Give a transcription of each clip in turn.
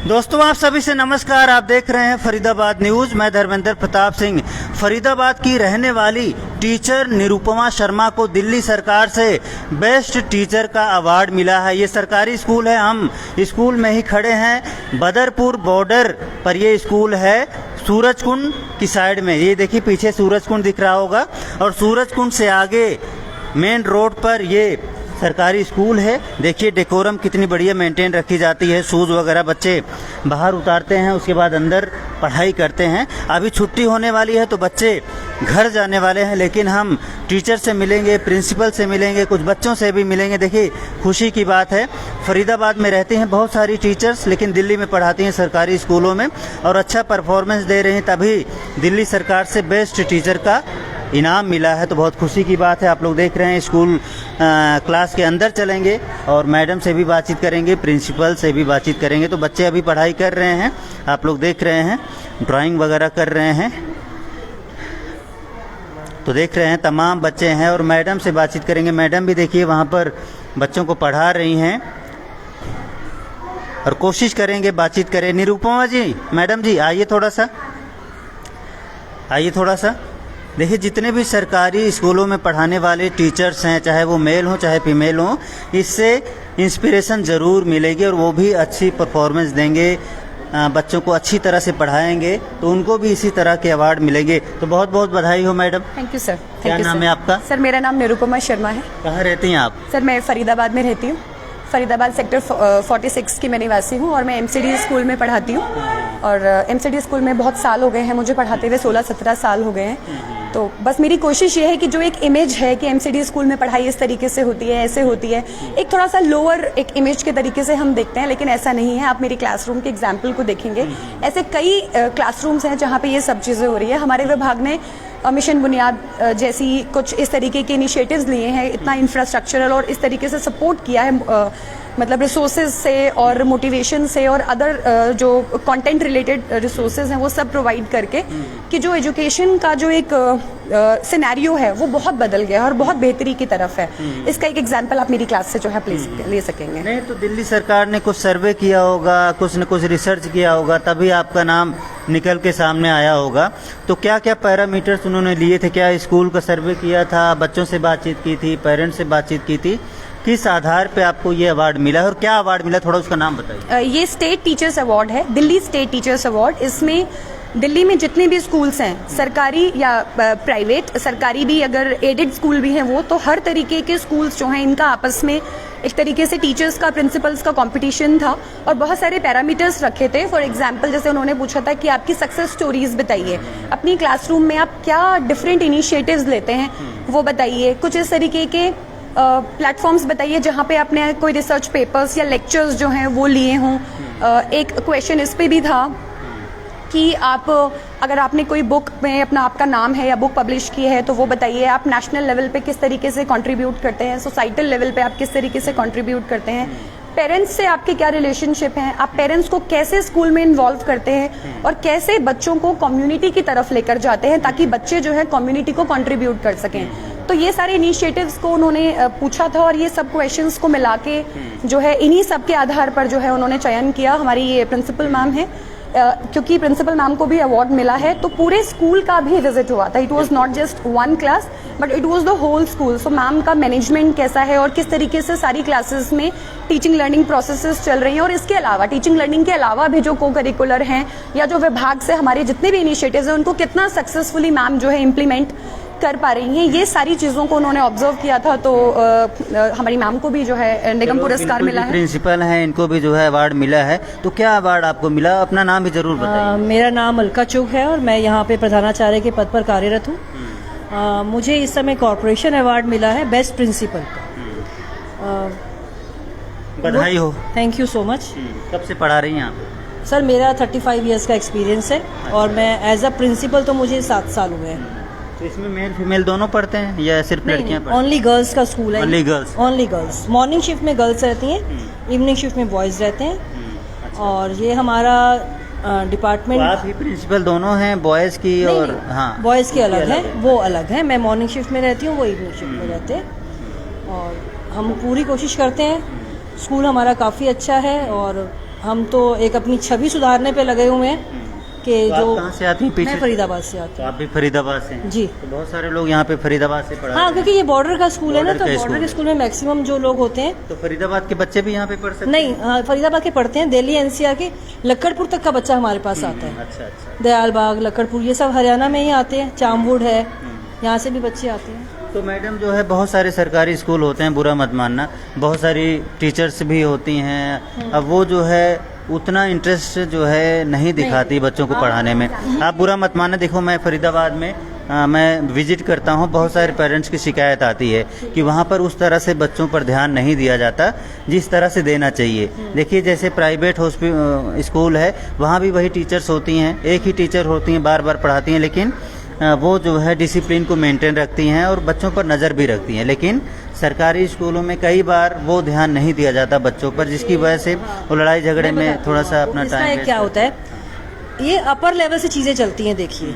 दोस्तों आप सभी से नमस्कार। आप देख रहे हैं फरीदाबाद न्यूज़। मैं धर्मेंद्र प्रताप सिंह। फरीदाबाद की रहने वाली टीचर निरुपमा शर्मा को दिल्ली सरकार से बेस्ट टीचर का अवार्ड मिला है। ये सरकारी स्कूल है, हम स्कूल में ही खड़े हैं। बदरपुर बॉर्डर पर ये स्कूल है, सूरजकुंड की साइड में। ये देखिए पीछे सूरजकुंड दिख रहा होगा और सूरजकुंड से आगे मेन रोड पर ये सरकारी स्कूल है। देखिए डेकोरम कितनी बढ़िया मेंटेन रखी जाती है। शूज़ वगैरह बच्चे बाहर उतारते हैं, उसके बाद अंदर पढ़ाई करते हैं। अभी छुट्टी होने वाली है तो बच्चे घर जाने वाले हैं, लेकिन हम टीचर से मिलेंगे, प्रिंसिपल से मिलेंगे, कुछ बच्चों से भी मिलेंगे। देखिए खुशी की बात है, फरीदाबाद में रहती हैं बहुत सारी टीचर्स, लेकिन दिल्ली में पढ़ाती हैं सरकारी स्कूलों में और अच्छा परफॉर्मेंस दे रही हैं, तभी दिल्ली सरकार से बेस्ट टीचर का इनाम मिला है। तो बहुत खुशी की बात है। आप लोग देख रहे हैं स्कूल क्लास के अंदर चलेंगे और मैडम से भी बातचीत करेंगे, प्रिंसिपल से भी बातचीत करेंगे। तो बच्चे अभी पढ़ाई कर रहे हैं, आप लोग देख रहे हैं, ड्राइंग वगैरह कर रहे हैं। तो देख रहे हैं तमाम बच्चे हैं और मैडम से बातचीत करेंगे। मैडम भी देखिए वहाँ पर बच्चों को पढ़ा रही हैं और कोशिश करेंगे बातचीत करें। निरुपमा जी, मैडम जी आइए थोड़ा सा, आइए थोड़ा सा। देखिए जितने भी सरकारी स्कूलों में पढ़ाने वाले टीचर्स हैं, चाहे वो मेल हों चाहे फीमेल हों, इससे इंस्पिरेशन ज़रूर मिलेगी और वो भी अच्छी परफॉर्मेंस देंगे, बच्चों को अच्छी तरह से पढ़ाएंगे तो उनको भी इसी तरह के अवार्ड मिलेंगे। तो बहुत बहुत बधाई हो मैडम। Thank you sir. क्या नाम है आपका? सर मेरा नाम निरुपमा शर्मा है। कहाँ रहती हैं आप? सर मैं फरीदाबाद में रहती हूँ। फरीदाबाद सेक्टर 46 की मैं निवासी हूँ और मैं एमसीडी स्कूल में पढ़ाती हूँ। और एमसीडी स्कूल में बहुत साल हो गए हैं मुझे पढ़ाते हुए, 16-17 साल हो गए हैं। तो बस मेरी कोशिश ये है कि जो एक इमेज है कि एमसीडी स्कूल में पढ़ाई इस तरीके से होती है, ऐसे होती है, एक थोड़ा सा लोअर एक इमेज के तरीके से हम देखते हैं, लेकिन ऐसा नहीं है। आप मेरी क्लासरूम के एग्जाम्पल को देखेंगे, ऐसे कई क्लासरूम्स हैं जहाँ पे ये सब चीज़ें हो रही है। हमारे विभाग ने मिशन बुनियाद जैसी कुछ इस तरीके के इनिशिएटिव्स लिए हैं, इतना इंफ्रास्ट्रक्चरल और इस तरीके से सपोर्ट किया है, मतलब रिसोर्सेज से और मोटिवेशन से और अदर जो कंटेंट रिलेटेड रिसोर्सेज हैं वो सब प्रोवाइड करके कि जो एजुकेशन का जो एक सिनेरियो है वो बहुत बदल गया है और बहुत बेहतरी की तरफ है। इसका एक एग्जांपल आप मेरी क्लास से जो है प्लीज ले सकेंगे। नहीं तो दिल्ली सरकार ने कुछ सर्वे किया होगा, कुछ न कुछ रिसर्च किया होगा, तभी आपका नाम निकल के सामने आया होगा। तो क्या क्या पैरामीटर्स उन्होंने लिए थे? क्या स्कूल का सर्वे किया था, बच्चों से बातचीत की थी, पेरेंट्स से बातचीत की थी? किस आधार पे आपको ये अवार्ड मिला है और क्या अवार्ड मिला, थोड़ा उसका नाम बताइए। ये स्टेट टीचर्स अवार्ड है, दिल्ली स्टेट टीचर्स अवार्ड। इसमें दिल्ली में जितने भी स्कूल्स हैं, सरकारी या प्राइवेट, सरकारी भी अगर एडेड स्कूल भी हैं वो, तो हर तरीके के स्कूल्स जो हैं इनका आपस में एक तरीके से टीचर्स का, प्रिंसिपल्स का कंपटीशन था और बहुत सारे पैरामीटर्स रखे थे। फॉर एग्जांपल जैसे उन्होंने पूछा था कि आपकी सक्सेस स्टोरीज बताइए, अपनी क्लासरूम में आप क्या डिफरेंट इनिशिएटिव्स लेते हैं वो बताइए, कुछ इस तरीके के प्लेटफॉर्म्स बताइए जहाँ पे आपने कोई रिसर्च पेपर्स या लेक्चर्स जो हैं वो लिए हों। एक क्वेश्चन इस पे भी था कि आप अगर आपने कोई बुक में अपना आपका नाम है या बुक पब्लिश की है तो वो बताइए। आप नेशनल लेवल पे किस तरीके से कंट्रीब्यूट करते हैं, सोसाइटल लेवल पे आप किस तरीके से कंट्रीब्यूट करते हैं, पेरेंट्स से आपके क्या रिलेशनशिप हैं, आप पेरेंट्स को कैसे स्कूल में इन्वॉल्व करते हैं और कैसे बच्चों को कम्युनिटी की तरफ लेकर जाते हैं ताकि बच्चे जो है कम्युनिटी को कंट्रीब्यूट कर सकें। तो ये सारे इनिशिएटिव्स को उन्होंने पूछा था और ये सब क्वेश्चंस को मिला के जो है इन्हीं सब के आधार पर जो है उन्होंने चयन किया। हमारी ये प्रिंसिपल मैम है, क्योंकि प्रिंसिपल मैम को भी अवार्ड मिला है तो पूरे स्कूल का भी विजिट हुआ था। It was not just one class but it was the whole school. So ma'am का मैनेजमेंट कैसा है और किस तरीके से सारी क्लासेस में टीचिंग लर्निंग प्रोसेसेस चल रही हैं और इसके अलावा टीचिंग लर्निंग के अलावा भी जो को करिकुलर हैं या जो विभाग से हमारे जितने भी इनिशिएटिव्स हैं उनको कितना सक्सेसफुली मैम जो है इम्प्लीमेंट कर पा रही हैं, ये सारी चीजों को उन्होंने ऑब्जर्व किया था। तो हमारी मैम को भी जो है निगम पुरस्कार मिला है। प्रिंसिपल हैं, इनको भी जो है अवार्ड मिला है। तो क्या अवार्ड आपको मिला, अपना नाम भी जरूर बताइए। मेरा नाम अलका चुग है और मैं यहाँ पे प्रधानाचार्य के पद पर कार्यरत हूँ। मुझे इस समय कॉर्पोरेशन अवार्ड मिला है बेस्ट प्रिंसिपल का। बधाई हो। Thank you so much. कब से पढ़ा रही हैं आप? सर मेरा 35 इयर्स का एक्सपीरियंस है और मैं एज अ प्रिंसिपल तो मुझे 7 साल हुए हैं। तो इसमें मेल फीमेल दोनों पढ़ते हैं या सिर्फ लड़कियां पढ़ती हैं? ओनली गर्ल्स का स्कूल है। Only girls? Only girls. Morning shift में गर्ल्स रहती हैं, इवनिंग शिफ्ट में बॉयज रहते हैं। अच्छा। और ये हमारा डिपार्टमेंट। तो आप ही प्रिंसिपल दोनों हैं, बॉयज की? नहीं, और नहीं, हाँ, बॉयज की अलग है, वो अलग है। मैं मॉर्निंग शिफ्ट में रहती हूँ, वो इवनिंग शिफ्ट में रहते हैं। और हम पूरी कोशिश करते हैं, स्कूल हमारा काफ़ी अच्छा है और हम तो एक अपनी छवि सुधारने पे लगे हुए हैं कि तो आप जो कहाँ से आती हैं पीछे? मैं फरीदाबाद से आती तो आप भी फरीदाबाद से हैं? जी। तो बहुत सारे लोग यहाँ पे फरीदाबाद से पढ़ा हूँ। हाँ, क्योंकि ये बॉर्डर का स्कूल है ना, तो बॉर्डर का बॉर्डर स्कूल के स्कूल में मैक्सिमम जो लोग होते हैं, तो फरीदाबाद के बच्चे भी यहाँ पे पढ़ सकते नहीं हाँ, फरीदाबाद के पढ़ते हैं। दिल्ली एनसीआर के लक्कड़पुर तक का बच्चा हमारे पास आता हैं? है। अच्छा अच्छा। दयालबाग, लक्कड़पुर, ये सब हरियाणा में ही आते हैं। चामवुड है, यहाँ से भी बच्चे आते हैं। तो मैडम जो है बहुत सारे सरकारी स्कूल होते हैं, बुरा मत मानना, बहुत सारी टीचर्स भी होती हैं, अब वो जो है उतना इंटरेस्ट जो है नहीं दिखाती बच्चों को पढ़ाने में। आप बुरा मत मानना, देखो मैं फरीदाबाद में मैं विजिट करता हूँ, बहुत सारे पेरेंट्स की शिकायत आती है कि वहाँ पर उस तरह से बच्चों पर ध्यान नहीं दिया जाता जिस तरह से देना चाहिए। देखिए जैसे प्राइवेट स्कूल है, वहाँ भी वही टीचर्स होती हैं, एक ही टीचर होती हैं, बार बार पढ़ाती हैं, लेकिन वो जो है डिसिप्लिन को मेंटेन रखती हैं और बच्चों पर नज़र भी रखती हैं। लेकिन सरकारी स्कूलों में कई बार वो ध्यान नहीं दिया जाता बच्चों पर, जिसकी वजह से वो लड़ाई झगड़े में थोड़ा सा अपना इसका टाइम एक क्या होता है, ये अपर लेवल से चीज़ें चलती हैं। देखिए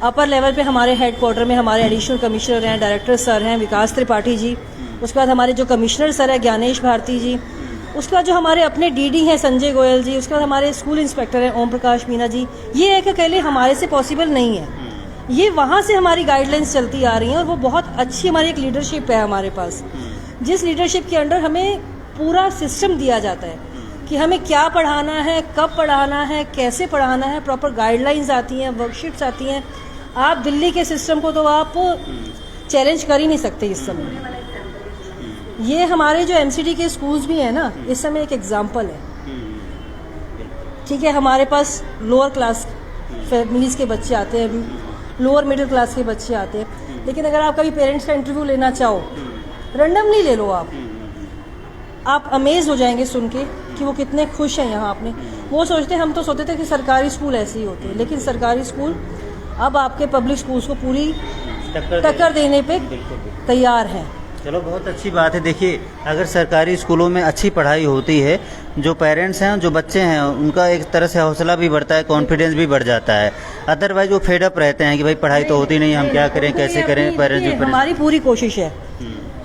अपर लेवल पे हमारे हेड क्वार्टर में हमारे एडिशनल कमिश्नर हैं, डायरेक्टर सर हैं विकास त्रिपाठी जी, उसके बाद हमारे जो कमिश्नर सर हैं ज्ञानेश भारती जी, उसके बाद जो हमारे अपने डीडी हैं संजय गोयल जी, उसके बाद हमारे स्कूल इंस्पेक्टर हैं ओम प्रकाश मीना जी। ये एक अकेले हमारे से पॉसिबल नहीं है, ये वहाँ से हमारी गाइडलाइंस चलती आ रही हैं और वो बहुत अच्छी हमारी एक लीडरशिप है हमारे पास, जिस लीडरशिप के अंडर हमें पूरा सिस्टम दिया जाता है कि हमें क्या पढ़ाना है, कब पढ़ाना है, कैसे पढ़ाना है, प्रॉपर गाइडलाइंस आती हैं, वर्कशीट्स आती हैं। आप दिल्ली के सिस्टम को तो आप चैलेंज कर ही नहीं सकते इस समय। ये हमारे जो एमसीडी के स्कूल्स भी हैं ना, इस समय एक एग्जाम्पल है। ठीक है, हमारे पास लोअर क्लास फैमिलीज के बच्चे आते हैं, अभी लोअर मिडिल क्लास के बच्चे आते हैं, लेकिन अगर आप कभी पेरेंट्स का इंटरव्यू लेना चाहो, रैंडमली ले लो आप अमेज हो जाएंगे सुन के कि वो कितने खुश हैं यहाँ अपने। वो सोचते हैं, हम तो सोचते थे कि सरकारी स्कूल ऐसे ही होते हैं, लेकिन सरकारी स्कूल अब आपके पब्लिक स्कूल्स को पूरी टक्कर देने पे तैयार हैं। चलो बहुत अच्छी बात है। देखिए अगर सरकारी स्कूलों में अच्छी पढ़ाई होती है, जो पेरेंट्स हैं, जो बच्चे हैं, उनका एक तरह से हौसला भी बढ़ता है, कॉन्फिडेंस भी बढ़ जाता है। अदरवाइज वो फेडअप रहते हैं कि भाई पढ़ाई तो होती नहीं, हम क्या करें, कैसे करें। पेरेंट्स भी हमारी पूरी कोशिश है,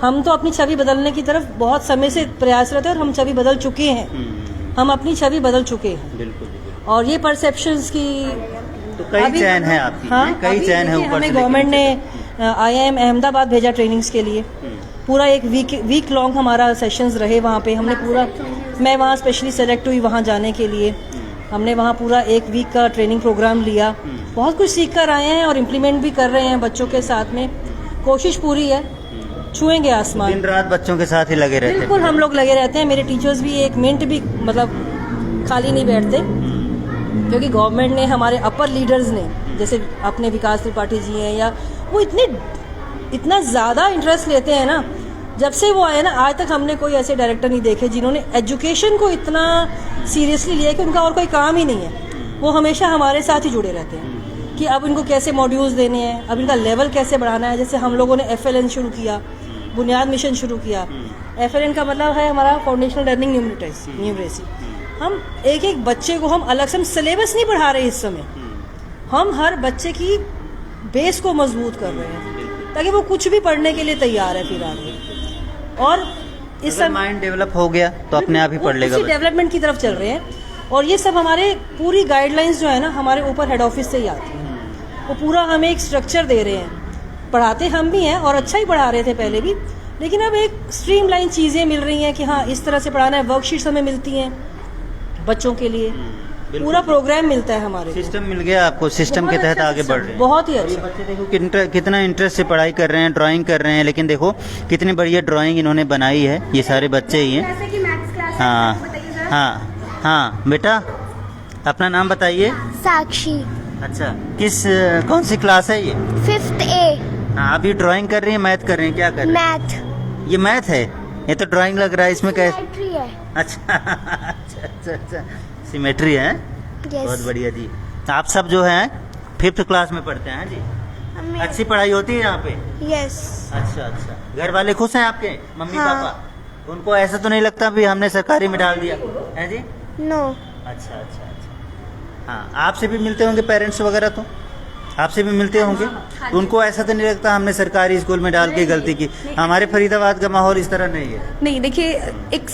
हम तो अपनी छवि बदलने की तरफ बहुत समय से प्रयासरत है और हम छवि बदल चुके हैं, हम अपनी छवि बदल चुके हैं। बिल्कुल। और ये परसेप्शंस की तो कई चैन है आपकी, कई चैन है ऊपर से। हमें गवर्नमेंट ने IIM अहमदाबाद भेजा ट्रेनिंग्स के लिए, पूरा एक वीक लॉन्ग हमारा सेशंस रहे वहाँ पे। हमने पूरा, मैं वहाँ स्पेशली सेलेक्ट हुई वहाँ जाने के लिए, हमने वहाँ पूरा एक वीक का ट्रेनिंग प्रोग्राम लिया, बहुत कुछ सीख कर आए हैं और इम्प्लीमेंट भी कर रहे हैं बच्चों के साथ में। कोशिश पूरी है, छुएंगे आसमान। दिन रात बच्चों के साथ ही लगे रहते हैं। बिल्कुल, हम लोग लगे रहते हैं। मेरे टीचर्स भी एक मिनट भी मतलब खाली नहीं बैठते, क्योंकि गवर्नमेंट ने, हमारे अपर लीडर्स ने, जैसे अपने विकास त्रिपाठी जी हैं, या वो इतना ज़्यादा इंटरेस्ट लेते हैं ना, जब से वो आए ना आज तक हमने कोई ऐसे डायरेक्टर नहीं देखे जिन्होंने एजुकेशन को इतना सीरियसली लिया कि उनका और कोई काम ही नहीं है। वो हमेशा हमारे साथ ही जुड़े रहते हैं कि अब इनको कैसे मॉड्यूल्स देने हैं, अब इनका लेवल कैसे बढ़ाना है। जैसे हम लोगों ने FLN शुरू किया, बुनियाद मिशन शुरू किया। FLN का मतलब है हमारा फाउंडेशनल लर्निंग न्यूमरेसी। हम एक बच्चे को हम अलग से, हम सिलेबस नहीं पढ़ा रहे इस समय, हम हर बच्चे की बेस को मजबूत कर रहे हैं ताकि वो कुछ भी पढ़ने के लिए तैयार है फिर आगे। और इस समय माइंड डेवलप हो गया तो अपने आप ही पढ़ लेगा। डेवलपमेंट की तरफ चल रहे हैं और ये सब हमारे पूरी गाइडलाइंस जो है ना हमारे ऊपर हेड ऑफिस से ही आती है। वो पूरा हमें एक स्ट्रक्चर दे रहे हैं, पढ़ाते हम भी हैं और अच्छा ही पढ़ा रहे थे पहले भी, लेकिन अब एक स्ट्रीमलाइन चीज़ें मिल रही हैं कि हाँ इस तरह से पढ़ाना है। वर्कशीट्स हमें मिलती हैं बच्चों के लिए, पूरा प्रोग्राम मिलता है हमारे को। सिस्टम मिल गया आपको, सिस्टम के तहत आगे बढ़ रहे हैं। बहुत ही और ये अच्छा। बच्चे देखो कितना इंटरेस्ट से पढ़ाई कर रहे हैं, ड्राइंग कर रहे हैं, लेकिन देखो कितनी बढ़िया ड्राइंग इन्होंने बनाई है। ये सारे बच्चे ही हैं। जैसे कि मैथ्स क्लास हाँ हाँ हाँ बेटा अपना नाम बताइए। साक्षी, अच्छा कौन सी क्लास है ये? 5th A, हाँ अभी ड्राइंग कर रही है, मैथ कर रही है, क्या कर रही है? मैथ। ये मैथ है, ये तो ड्राइंग लग रहा है। इसमें कैसे? सिमेट्री है। अच्छा अच्छा सिमेट्री है। Yes. बहुत बढ़िया जी। आप सब जो हैं 5th क्लास में पढ़ते हैं जी? हमें अच्छी पढ़ाई होती है यहाँ पे? यस। अच्छा। घर वाले खुश हैं आपके, मम्मी हाँ। पापा? उनको ऐसा तो नहीं लगता भी हमने सरकारी में डाल दिया है जी? नो। अच्छा। हाँ आपसे भी मिलते होंगे पेरेंट्स वगैरह, तो आपसे भी मिलते होंगे, तो उनको ऐसा तो नहीं लगता हमने सरकारी स्कूल में डाल के गलती की? हमारे फरीदाबाद का माहौल इस तरह नहीं है। नहीं, देखिए एक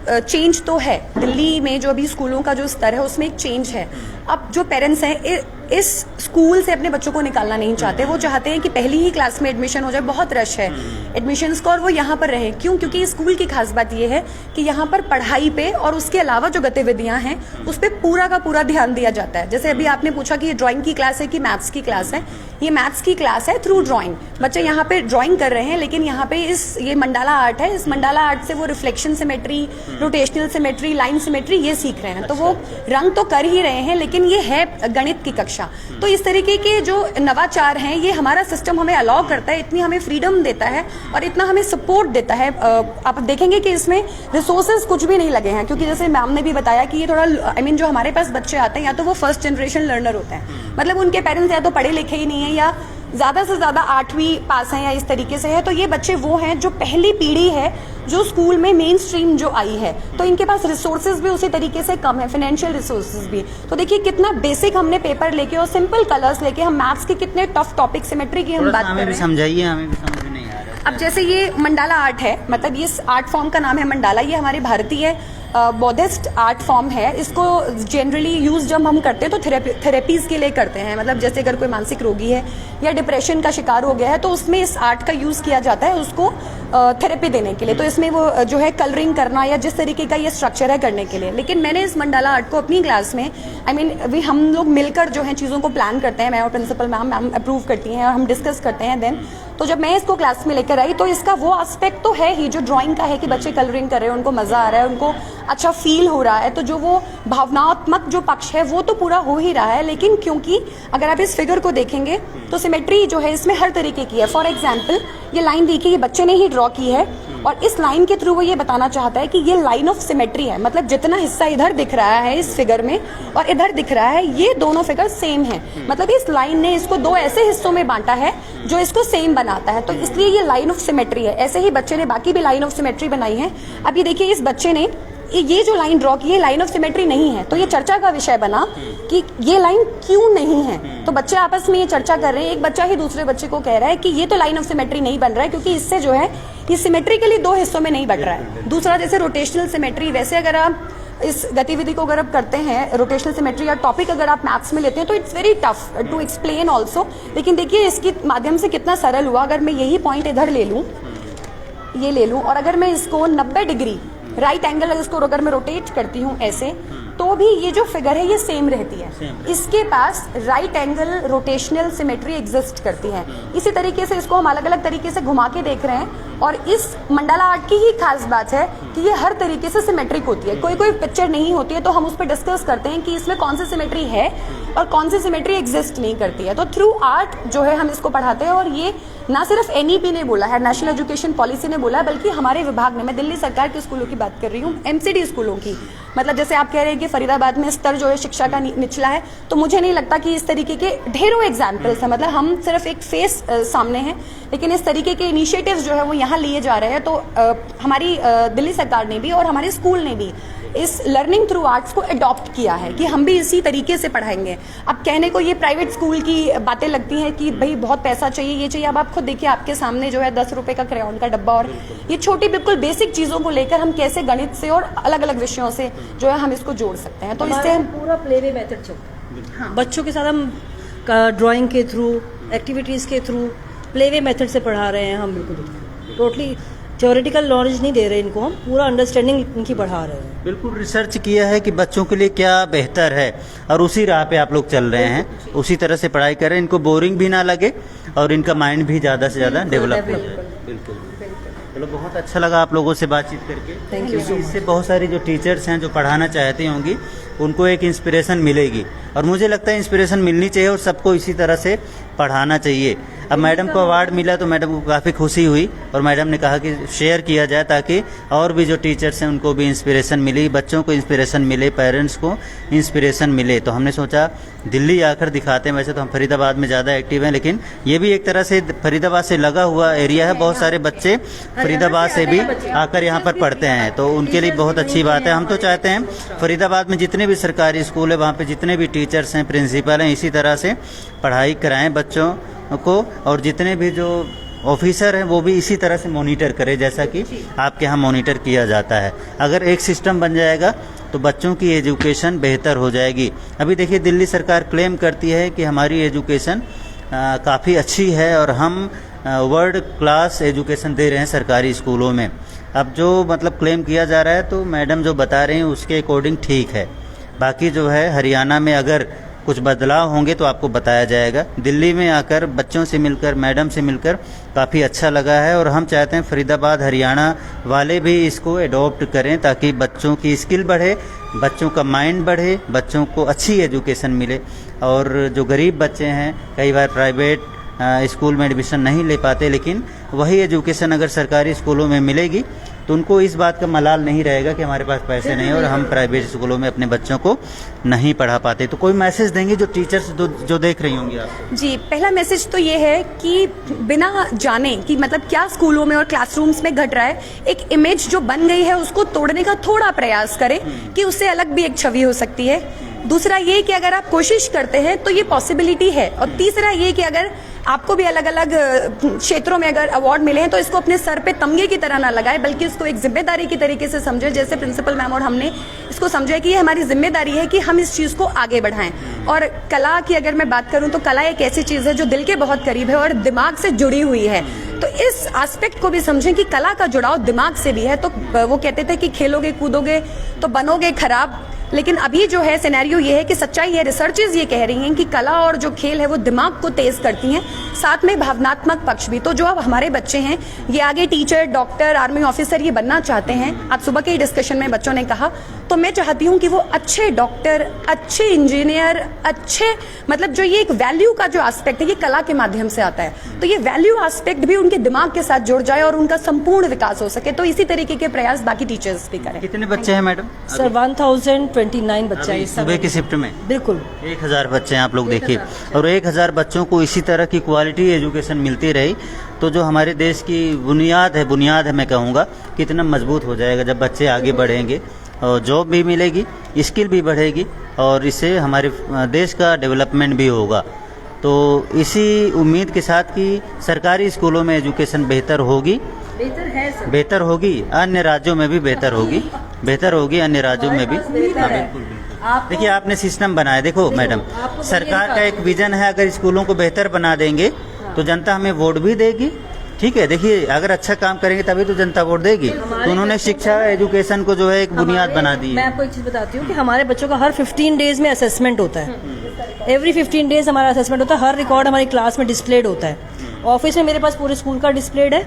चेंज तो है दिल्ली में, जो अभी स्कूलों का जो स्तर है उसमें एक चेंज है। अब जो पेरेंट्स हैं इस स्कूल से अपने बच्चों को निकालना नहीं चाहते, वो चाहते हैं कि पहली ही क्लास में एडमिशन हो जाए, बहुत रश है एडमिशन्स का, और वो यहाँ पर रहे। क्यों? क्योंकि इस स्कूल की खास बात ये है कि यहाँ पर पढ़ाई पे और उसके अलावा जो गतिविधियां हैं उस पर पूरा का पूरा ध्यान दिया जाता है। जैसे अभी आपने पूछा कि ये ड्राइंग की क्लास है कि मैथ्स की क्लास है, ये मैथ्स की क्लास है थ्रू ड्राइंग। बच्चे यहाँ पे ड्राइंग कर रहे हैं, लेकिन यहाँ पे ये मंडाला आर्ट है, इस मंडाला आर्ट से वो reflection symmetry, rotational symmetry, line symmetry ये सीख रहे हैं। तो वो रंग तो कर ही रहे हैं, लेकिन ये है गणित की कक्षा। तो इस तरीके के जो नवाचार हैं ये हमारा सिस्टम हमें अलाउ करता है, इतनी हमें फ्रीडम देता है और इतना हमें सपोर्ट देता है। आप देखेंगे कि इसमें रिसोर्सेज कुछ भी नहीं लगे हैं, क्योंकि जैसे मैम ने भी बताया कि ये थोड़ा जो हमारे पास बच्चे आते हैं या तो वो फर्स्ट जनरेशन लर्नर होते हैं, मतलब उनके पेरेंट्स या तो पढ़े लिखे ही नहीं है या ज्यादा से ज्यादा 8वीं पास है या इस तरीके से है। तो ये बच्चे वो हैं जो पहली पीढ़ी है जो स्कूल में मेन स्ट्रीम जो आई है, तो इनके पास रिसोर्सेज भी उसी तरीके से कम है, फाइनेंशियल रिसोर्सेज भी। तो देखिए कितना बेसिक हमने पेपर लेके और सिंपल कलर्स लेके हम मैथ्स के कितने टफ टॉपिक सिमेट्री की हम बात कर रहे हैं। समझाइए, हमें भी समझ में नहीं आ रहा। अब जैसे ये मंडाला आर्ट है, मतलब ये आर्ट फॉर्म का नाम है मंडाला, ये हमारे भारतीय बौद्धिस्ट आर्ट फॉर्म है। इसको जनरली यूज जब हम करते हैं तो थेरेपीज के लिए करते हैं, मतलब जैसे अगर कोई मानसिक रोगी है या डिप्रेशन का शिकार हो गया है तो उसमें इस आर्ट का यूज किया जाता है उसको थेरेपी देने के लिए। तो इसमें वो जो है कलरिंग करना या जिस तरीके का ये स्ट्रक्चर है करने के लिए। लेकिन मैंने इस मंडाला आर्ट को अपनी क्लास में अभी हम लोग मिलकर जो है चीज़ों को प्लान करते हैं, मैं और प्रिंसिपल मैम अप्रूव करती हैं और हम डिस्कस करते हैं। देन तो जब मैं इसको क्लास में लेकर आई तो इसका वो एस्पेक्ट तो है ही जो ड्राइंग का है कि बच्चे कलरिंग कर रहे हैं, उनको मजा आ रहा है, उनको अच्छा फील हो रहा है, तो जो वो भावनात्मक जो पक्ष है वो तो पूरा हो ही रहा है। लेकिन क्योंकि अगर आप इस फिगर को देखेंगे तो सिमेट्री जो है इसमें हर तरीके की है। फॉर एग्जाम्पल ये लाइन देखिए, ये बच्चे ने ही ड्रॉ की है और इस लाइन के थ्रू वो ये बताना चाहता है कि ये लाइन ऑफ सिमेट्री है, मतलब जितना हिस्सा इधर दिख रहा है इस फिगर में और इधर दिख रहा है ये दोनों फिगर सेम है, मतलब इस लाइन ने इसको दो ऐसे हिस्सों में बांटा है जो इसको सेम बनाता है, तो इसलिए ये लाइन ऑफ सिमेट्री है। ऐसे ही बच्चे ने बाकी भी लाइन ऑफ सिमेट्री बनाई है। अब ये देखिए इस बच्चे ने ये जो लाइन ड्रॉ की है लाइन ऑफ सिमेट्री नहीं है, तो ये चर्चा का विषय बना कि ये लाइन क्यों नहीं है। तो बच्चे आपस में ये चर्चा कर रहे हैं, एक बच्चा ही दूसरे बच्चे को कह रहा है कि ये तो लाइन ऑफ सिमेट्री नहीं बन रहा है क्योंकि इससे जो है ये सिमेट्रिकली दो हिस्सों में नहीं बट रहा है। दूसरा जैसे रोटेशनल सिमेट्री, वैसे अगर आप इस गतिविधि को अगर आप करते हैं रोटेशनल सिमेट्री या टॉपिक अगर आप मैथ्स में लेते हैं तो it's very tough to explain also. लेकिन देखिए इसके माध्यम से कितना सरल हुआ। अगर मैं यही पॉइंट इधर ले लूँ, ये ले लूँ, और अगर मैं इसको 90 डिग्री राइट एंगल इसको अगर मैं रोटेट करती हूँ ऐसे, तो भी ये जो फिगर है ये सेम रहती है। इसके पास right angle rotational symmetry exist करती है। इसी तरीके से इसको हम अलग अलग तरीके से घुमा के देख रहे हैं और इस मंडाला आर्ट की ही खास बात है कि ये हर तरीके से सिमेट्रिक होती है। कोई कोई पिक्चर नहीं होती है तो हम उस पर डिस्कस करते हैं कि इसमें कौन सी सिमेट्री है और कौन सी सिमेट्री एग्जिस्ट नहीं करती है। तो थ्रू आर्ट जो है हम इसको पढ़ाते हैं और ये ना सिर्फ एनईपी ने बोला है, नेशनल एजुकेशन पॉलिसी ने बोला है, बल्कि हमारे विभाग ने, मैं दिल्ली सरकार के स्कूलों की बात कर रही हूँ, एमसीडी स्कूलों की, मतलब जैसे आप कह रहे हैं कि फरीदाबाद में स्तर जो है शिक्षा का निचला है, तो मुझे नहीं लगता कि इस तरीके के ढेरों एग्जाम्पल्स हैं। मतलब हम सिर्फ एक फेस सामने हैं, लेकिन इस तरीके के इनिशिएटिव्स जो है वो यहाँ लिए जा रहे हैं। तो हमारी दिल्ली सरकार ने भी और हमारे स्कूल ने भी इस लर्निंग थ्रू आर्ट्स को अडॉप्ट किया है कि हम भी इसी तरीके से पढ़ाएंगे। अब कहने को ये प्राइवेट स्कूल की बातें लगती हैं कि भाई बहुत पैसा चाहिए, ये चाहिए। अब आप खुद देखिए आपके सामने जो है 10 रुपए का क्रेयॉन का डब्बा, और ये छोटी बिल्कुल बेसिक चीजों को लेकर हम कैसे गणित से और अलग अलग विषयों से जो है हम इसको जोड़ सकते हैं। तो इससे हम पूरा प्लेवे मेथड चलता है। बच्चों के साथ हम ड्राइंग के थ्रू, एक्टिविटीज के थ्रू, प्लेवे मेथड से पढ़ा रहे हैं। हम बिल्कुल टोटली थ्योरेटिकल नॉलेज नहीं दे रहे इनको, हम पूरा अंडरस्टैंडिंग इनकी बढ़ा रहे हैं। बिल्कुल रिसर्च किया है कि बच्चों के लिए क्या बेहतर है और उसी राह पे आप लोग चल रहे हैं, उसी तरह से पढ़ाई करें, इनको बोरिंग भी ना लगे और इनका माइंड भी ज़्यादा से ज़्यादा डेवलप हो। बिल्कुल, चलो बहुत अच्छा लगा आप लोगों से बातचीत करके। Thank you. इससे बहुत सारी जो टीचर्स हैं जो पढ़ाना चाहती होंगी उनको एक इंस्पिरेशन मिलेगी और मुझे लगता है इंस्पिरेशन मिलनी चाहिए और सबको इसी तरह से पढ़ाना चाहिए। अब मैडम को अवार्ड मिला तो मैडम को काफ़ी खुशी हुई और मैडम ने कहा कि शेयर किया जाए ताकि और भी जो टीचर्स हैं उनको भी इंस्पिरेशन मिले, बच्चों को इंस्पिरेशन मिले, पेरेंट्स को इंस्पिरेशन मिले। तो हमने सोचा दिल्ली आकर दिखाते हैं। वैसे तो हम फरीदाबाद में ज़्यादा एक्टिव हैं, लेकिन ये भी एक तरह से फरीदाबाद से लगा हुआ एरिया है। बहुत सारे बच्चे फरीदाबाद से भी आकर यहाँ पर पढ़ते हैं, तो उनके लिए बहुत अच्छी बात है। हम तो चाहते हैं फरीदाबाद में जितने भी सरकारी स्कूल है वहाँ पे जितने भी टीचर्स हैं, प्रिंसिपल हैं, इसी तरह से पढ़ाई कराएं बच्चों को, और जितने भी जो ऑफिसर हैं वो भी इसी तरह से मॉनिटर करे जैसा कि आपके यहाँ मॉनिटर किया जाता है। अगर एक सिस्टम बन जाएगा तो बच्चों की एजुकेशन बेहतर हो जाएगी। अभी देखिए दिल्ली सरकार क्लेम करती है कि हमारी एजुकेशन काफ़ी अच्छी है और हम वर्ल्ड क्लास एजुकेशन दे रहे हैं सरकारी स्कूलों में। अब जो मतलब क्लेम किया जा रहा है तो मैडम जो बता रहे हैं उसके अकॉर्डिंग ठीक है। बाकी जो है हरियाणा में अगर कुछ बदलाव होंगे तो आपको बताया जाएगा। दिल्ली में आकर बच्चों से मिलकर मैडम से मिलकर काफ़ी अच्छा लगा है और हम चाहते हैं फरीदाबाद हरियाणा वाले भी इसको एडॉप्ट करें ताकि बच्चों की स्किल बढ़े, बच्चों का माइंड बढ़े, बच्चों को अच्छी एजुकेशन मिले। और जो गरीब बच्चे हैं कई बार प्राइवेट स्कूल में एडमिशन नहीं ले पाते, लेकिन वही एजुकेशन अगर सरकारी स्कूलों में मिलेगी तो उनको इस बात का मलाल नहीं रहेगा कि हमारे पास पैसे नहीं है और हम प्राइवेट स्कूलों में अपने बच्चों को नहीं पढ़ा पाते। तो कोई मैसेज देंगे जो टीचर्स जो देख रही होंगी आप? जी, पहला मैसेज तो ये है कि बिना जाने कि मतलब क्या स्कूलों में और क्लासरूम्स में घट रहा है, एक इमेज जो बन गई है उसको तोड़ने का थोड़ा प्रयास करें कि उससे अलग भी एक छवि हो सकती है। दूसरा ये कि अगर आप कोशिश करते हैं तो ये पॉसिबिलिटी है। और तीसरा ये कि अगर आपको भी अलग अलग क्षेत्रों में अगर अवार्ड मिले हैं तो इसको अपने सर पे तमगे की तरह ना लगाए, बल्कि इसको एक जिम्मेदारी की तरीके से समझे, जैसे प्रिंसिपल मैम और हमने इसको समझा कि ये हमारी जिम्मेदारी है कि हम इस चीज को आगे बढ़ाएं। और कला की अगर मैं बात करूं तो कला एक ऐसी चीज है जो दिल के बहुत करीब है और दिमाग से जुड़ी हुई है। तो इस एस्पेक्ट को भी समझें कि कला का जुड़ाव दिमाग से भी है। तो वो कहते थे कि खेलोगे कूदोगे तो बनोगे खराब, लेकिन अभी जो है सिनेरियो ये है कि सच्चाई है, रिसर्चेस ये कह रही हैं कि कला और जो खेल है वो दिमाग को तेज करती हैं, साथ में भावनात्मक पक्ष भी। तो जो अब हमारे बच्चे हैं ये आगे टीचर, डॉक्टर, आर्मी ऑफिसर ये बनना चाहते हैं। आज सुबह के डिस्कशन में बच्चों ने कहा, तो मैं चाहती हूँ कि वो अच्छे डॉक्टर, अच्छे इंजीनियर, अच्छे मतलब जो ये एक वैल्यू का जो एस्पेक्ट है ये कला के माध्यम से आता है, तो ये वैल्यू एस्पेक्ट भी उनके दिमाग के साथ जुड़ जाए और उनका संपूर्ण विकास हो सके। तो इसी तरीके के प्रयास बाकी टीचर्स भी करें। कितने बच्चे हैं मैडम? सर 1029 बच्चा है इस सुबह की शिफ्ट में। बिल्कुल 1000 बच्चे हैं आप लोग देखिए, और 1000 बच्चों को इसी तरह की क्वालिटी एजुकेशन मिलती रही तो जो हमारे देश की बुनियाद है मैं कहूँगा कितना मजबूत हो जाएगा। जब बच्चे आगे बढ़ेंगे और जॉब भी मिलेगी, स्किल भी बढ़ेगी और इससे हमारे देश का डेवलपमेंट भी होगा। तो इसी उम्मीद के साथ कि सरकारी स्कूलों में एजुकेशन बेहतर होगी, बेहतर होगी, अन्य राज्यों में भी बेहतर होगी अन्य राज्यों में भी। हाँ, बिल्कुल। देखिए आपने सिस्टम बनाया, देखो मैडम सरकार का एक विजन है, अगर स्कूलों को बेहतर बना देंगे तो जनता हमें वोट भी देगी। ठीक है, देखिए अगर अच्छा काम करेंगे तभी तो जनता वोट देगी। तो उन्होंने शिक्षा एजुकेशन को जो है एक बुनियाद बना दी है। मैं आपको एक चीज बताती हूँ कि हमारे बच्चों का हर 15 डेज में असेसमेंट होता है। एवरी 15 डेज हमारा असेसमेंट होता है, हर रिकॉर्ड हमारी क्लास में डिस्प्लेड होता है। ऑफिस में मेरे पास पूरे स्कूल का डिस्प्लेड है,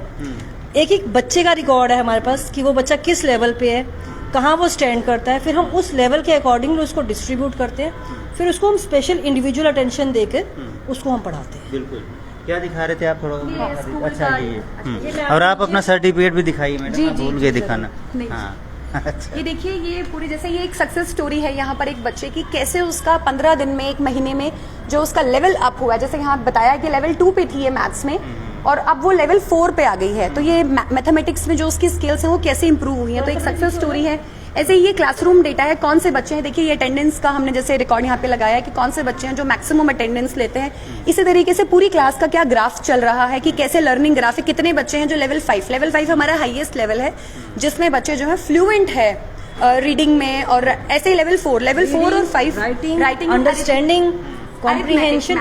एक एक बच्चे का रिकॉर्ड है हमारे पास कि वो बच्चा किस लेवल पे है, कहाँ वो स्टैंड करता है। फिर हम उस लेवल के अकॉर्डिंग उसको डिस्ट्रीब्यूट करते हैं, फिर उसको हम स्पेशल इंडिविजुअल अटेंशन देकर उसको हम पढ़ाते हैं। बिल्कुल। क्या दिखा रहे थे आप थोड़ा? अच्छा ये और आप अपना सर्टिफिकेट भी दिखाइए मैडम, भूल गए दिखाना। हाँ अच्छा। ये देखिए, ये पूरी जैसे ये एक सक्सेस स्टोरी है यहाँ पर एक बच्चे की, कैसे उसका 15 दिन में, 1 महीने में जो उसका लेवल अप हुआ। जैसे यहाँ बताया कि लेवल 2 पे थी ये मैथ्स में और अब वो लेवल 4 पे आ गई है। तो ये मैथमेटिक्स में जो उसकी स्किल्स हैं वो कैसे इंप्रूव हुई हैं, तो एक सक्सेस स्टोरी है। ऐसे ही ये क्लासरूम डेटा है, कौन से बच्चे हैं, देखिए ये अटेंडेंस का हमने जैसे रिकॉर्ड यहाँ पे लगाया है कि कौन से बच्चे हैं जो मैक्सिमम अटेंडेंस लेते हैं। इसी तरीके से पूरी क्लास का क्या ग्राफ चल रहा है कि कैसे लर्निंग ग्राफ है, कितने बच्चे हैं जो लेवल 5 हमारा हाईएस्ट लेवल है जिसमें बच्चे जो है फ्लुएंट है रीडिंग में, और ऐसे ही लेवल 4 और 5 राइटिंग, अंडरस्टैंडिंग, कॉम्प्रिहेंशन,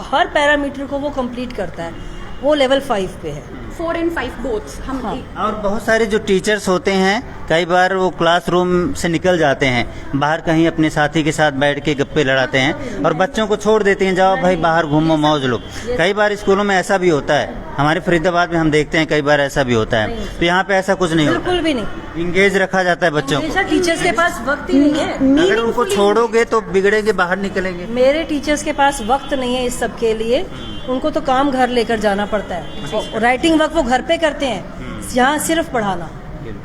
हर पैरामीटर को वो कंप्लीट करता है, वो लेवल 5 पे है। 4 and 5 बोथ हम। और बहुत सारे जो टीचर्स होते हैं कई बार वो क्लासरूम से निकल जाते हैं, बाहर कहीं अपने साथी के साथ बैठ के गप्पे लड़ाते हैं और बच्चों को छोड़ देते हैं, जाओ भाई बाहर घूमो मौज लो। कई बार स्कूलों में ऐसा भी होता है, हमारे फरीदाबाद में हम देखते हैं कई बार ऐसा भी होता है। तो यहाँ पे ऐसा कुछ नहीं होता, बिल्कुल भी नहीं। इंगेज रखा जाता है बच्चों को। टीचर्स के पास वक्त ही नहीं है, अगर उनको छोड़ोगे तो बिगड़ेंगे, बाहर निकलेंगे। मेरे टीचर्स के पास वक्त नहीं है इस सब के लिए, उनको तो काम घर लेकर जाना पड़ता है। राइटिंग वर्क वो घर पे करते हैं, यहाँ सिर्फ पढ़ाना।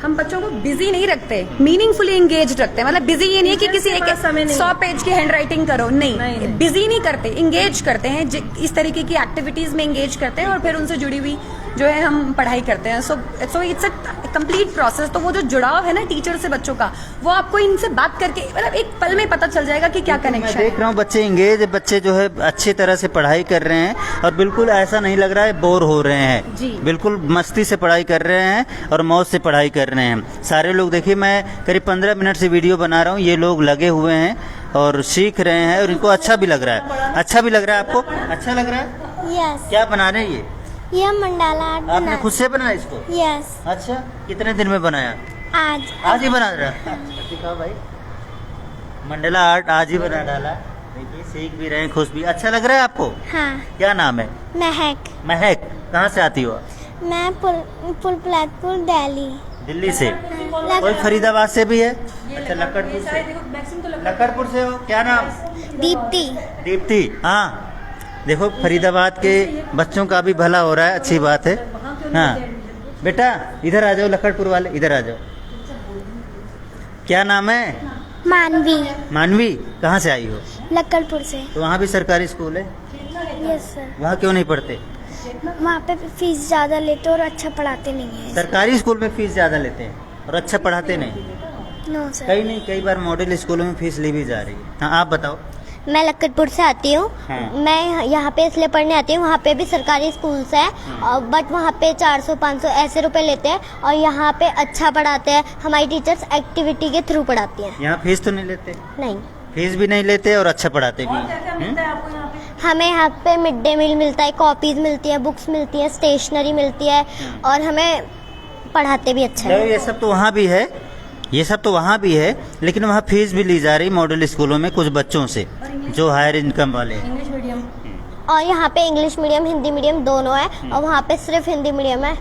हम बच्चों को बिजी नहीं रखते, मीनिंगफुली एंगेज रखते हैं। मतलब बिजी ये नहीं कि किसी एक 100 पेज की हैंड राइटिंग करो, नहीं, बिजी नहीं करते, एंगेज करते हैं, इस तरीके की एक्टिविटीज में एंगेज करते हैं और फिर उनसे जुड़ी हुई जो है हम पढ़ाई करते हैं। So it's a complete process. तो वो जो जुड़ाव है ना टीचर से बच्चों का, वो आपको इनसे बात करके मतलब एक पल में पता चल जाएगा कि क्या मैं कनेक्शन देख रहा हूँ बच्चे इंगेज, बच्चे जो है अच्छी तरह से पढ़ाई कर रहे हैं और बिल्कुल ऐसा नहीं लग रहा है बोर हो रहे हैं जी। बिल्कुल मस्ती से पढ़ाई कर रहे हैं और मौज से पढ़ाई कर रहे हैं सारे लोग। देखिए मैं करीब 15 मिनट से वीडियो बना रहा हूँ, ये लोग लगे हुए हैं और सीख रहे हैं और इनको अच्छा भी लग रहा है। अच्छा भी लग रहा है आपको? अच्छा लग रहा है? यस। क्या बना रहे हैं ये मंडाला आर्ट आपने बना। खुद से बनाया इसको? यस। अच्छा, कितने दिन में बनाया? आज ही बना रहा? दिखाओ भाई, मंडला आर्ट आज ही बना डाला। देखिए सीख भी रहे हैं, खुश भी। अच्छा लग रहा है आपको? हाँ। क्या नाम है? महक। महक, कहाँ से आती हो? मैं पुलपलादपुर दिल्ली। दिल्ली से? कोई फरीदाबाद से भी है? अच्छा, लक्कड़पुर से। लक्कड़पुर से हो? क्या नाम? दीप्ति। दीप्ति। हाँ, देखो फरीदाबाद के बच्चों का भी भला हो रहा है, अच्छी बात है। हाँ बेटा इधर आ जाओ, लक्कड़पुर वाले इधर आ जाओ। क्या नाम है? मानवी। मानवी, कहाँ से आई हो? लक्कड़पुर से। तो वहाँ भी सरकारी स्कूल है? Yes sir. वहाँ क्यों नहीं पढ़ते? वहाँ पे फीस ज्यादा लेते और अच्छा पढ़ाते नहीं है। सरकारी स्कूल में फीस ज्यादा लेते हैं और अच्छा पढ़ाते नहीं? No sir. कई नहीं, कई बार मॉडल स्कूलों में फीस ली भी जा रही है। हाँ आप बताओ। मैं लक्कड़पुर से आती हूँ। हाँ। मैं यहाँ पे इसलिए पढ़ने आती हूँ, वहाँ पे भी सरकारी स्कूल्स हैं और बट वहाँ पे 400-500 ऐसे रुपए लेते हैं और यहाँ पे अच्छा पढ़ाते हैं। हमारी टीचर्स एक्टिविटी के थ्रू पढ़ाती हैं। यहाँ फीस तो नहीं लेते? नहीं, फीस भी नहीं लेते और अच्छा पढ़ाते भी हैं। हमें यहाँ पे मिड डे मील मिलता है, कॉपीज मिलती है, बुक्स मिलती है, स्टेशनरी मिलती है और हमें पढ़ाते भी अच्छा चलो है। ये सब तो वहाँ भी है, ये सब तो वहाँ भी है, लेकिन वहाँ फीस भी ली जा रही मॉडल स्कूलों में कुछ बच्चों से जो हायर इनकम वाले हैं। English medium. और यहाँ पे इंग्लिश मीडियम हिंदी मीडियम दोनों है और वहाँ पे सिर्फ हिंदी मीडियम है,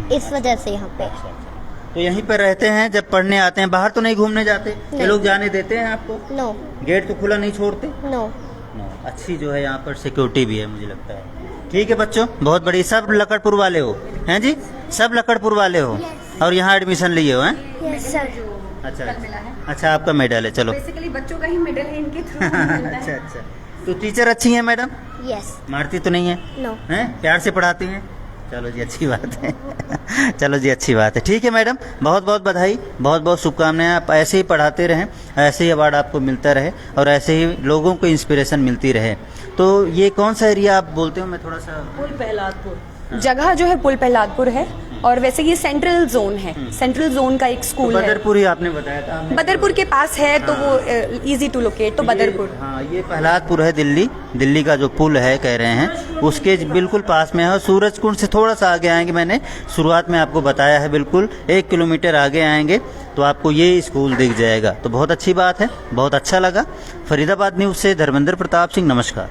इस वजह से यहाँ पे। तो यहीं पर रहते हैं, जब पढ़ने आते हैं, बाहर तो नहीं घूमने जाते? ये नहीं। लोग जाने देते हैं आपको? नो। गेट तो खुला नहीं छोड़ते? नो। अच्छी जो है यहाँ पर सिक्योरिटी भी है मुझे लगता है। ठीक है बच्चों, बहुत बड़ी। सब लक्कड़पुर वाले हो हैं जी? सब लक्कड़पुर वाले हो और यहाँ एडमिशन लिए हो हैं? Yes sir. अच्छा अच्छा, आपका मेडल है, चलो। बेसिकली बच्चों का ही मेडल है इनके थ्रू। अच्छा अच्छा, तो टीचर अच्छी हैं मैडम? यस। मारती तो नहीं है? नो। हैं, प्यार से पढ़ाती हैं? चलो जी अच्छी बात है। चलो जी अच्छी बात है। ठीक है मैडम, बहुत बहुत बधाई, बहुत बहुत शुभकामनाएं। आप ऐसे ही पढ़ाते रहें, ऐसे ही अवार्ड आपको मिलता रहे और ऐसे ही लोगों को इंस्पिरेशन मिलती रहे। तो ये कौन सा एरिया आप बोलते हो? मैं थोड़ा सा पुल प्रहलादपुर। जगह जो है पुल प्रहलादपुर है और वैसे ये सेंट्रल जोन है। सेंट्रल जोन का एक स्कूल है। बदरपुर ही आपने बताया था। बदरपुर के पास है तो वो इजी टू लोकेट, तो बदरपुर। हाँ, ये प्रहलादपुर है, दिल्ली का जो पुल है कह रहे हैं उसके बिल्कुल पास में है। और सूरजकुंड से थोड़ा सा आगे आएंगे, मैंने शुरुआत में आपको बताया है, बिल्कुल 1 किलोमीटर आगे आएंगे तो आपको ये स्कूल दिख जाएगा। तो बहुत अच्छी बात है, बहुत अच्छा लगा। फरीदाबाद न्यूज़ से धर्मेंद्र प्रताप सिंह, नमस्कार।